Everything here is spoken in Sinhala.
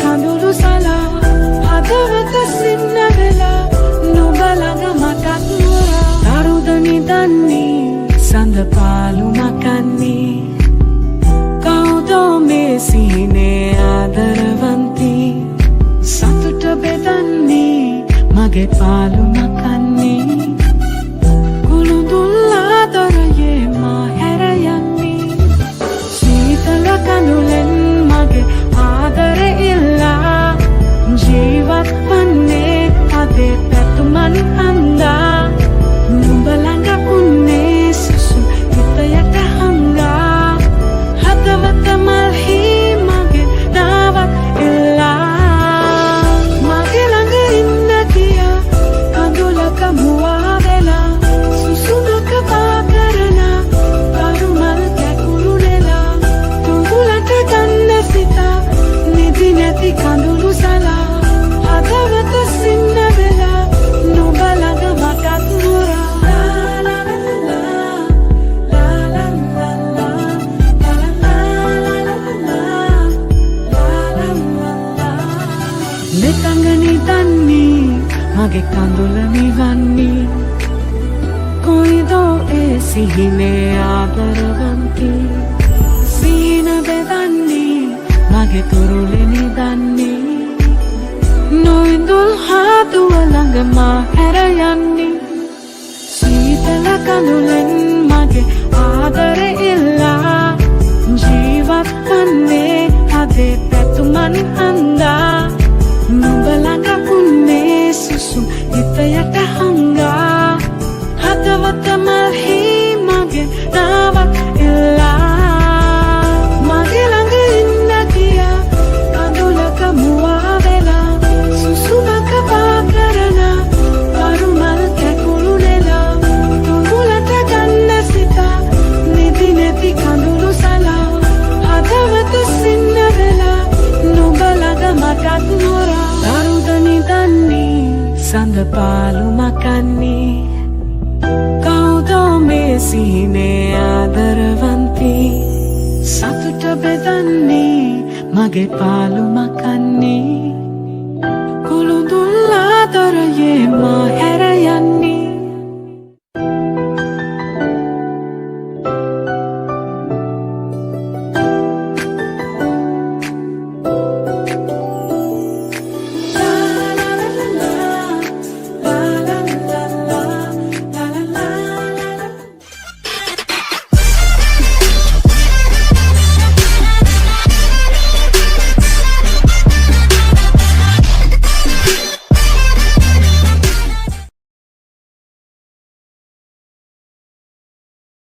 කඳුළු සලා හදවත සින්න වෙලා නුඹ ළඟ මටත් මුරා දරුද නිදන්නේ සඳ පාලු මකන්නේ කවුදෝ මේ සිහිනේ ආදරවන්තී සතුට බෙදන්නේ මගේ පාලු මකන්නේ කුළුඳුල් ආදරයේ මා හැර යන්නේ සීතල කඳුලෙන් මගේ ආදරෙ ඉල්ලා ජීවත් වන්නේ අදේ පැතුමන් හන්දා නුඹ ළඟ උන්නේ සුසුම් හිතයට හංගා හදවත මල්හි මගේ නාවක් ඉල්ලා මගේ ළඟ ඉන්න කියා කඳුලක මුවා වෙලා සුසුමක පා කරනා කරුමල් කැකුළු නෙලා තුඹුලට ගන්න සිතා නිදි නැති කඳුළු සලා හදවත සින්න වෙලා නුඹ ළඟ මටත් මුරා මෙතඟ නිදන්නේ මගේ කඳුල නිවන්නේ කොයිදෝ ඒ සිහිනේ ආදරවන්තී සීන බෙදන්නේ මගේ තුරුලෙ නිදන්නේ නොඉඳුල් හාදුව ළඟ මා හැර යන්නේ සීතල කඳුලෙන් මගේ ආදරෙ ඉල්ලා ජීවත් වන්නේ අදේ පැතුමන් හන්දා නුඹ ළඟ උන්නේ සුසුම් හිතයට හංගා හදවත මල්හි මගේ නාවක් ඉල්ලා මගේ ළඟ ඉන්න කියා කඳුලක මුවා වෙලා සුසුමක පා කරනා කරුමල් කැකුළු නෙලා තුඹුලට ගන්න සිතා නිදි නැති කඳුළු සලා හදවත සින්න වෙලා නුඹ ළඟ මටත් මුරා දරුද නිදන්නේ සඳ පාලු මකන්නේ කවුදෝ මේ සිහිනේ ආදරවන්තී සතුට බෙදන්නේ මගේ පාලු මකන්නේ කුළුඳුල් ආදරයේ මා හැර යන්නේ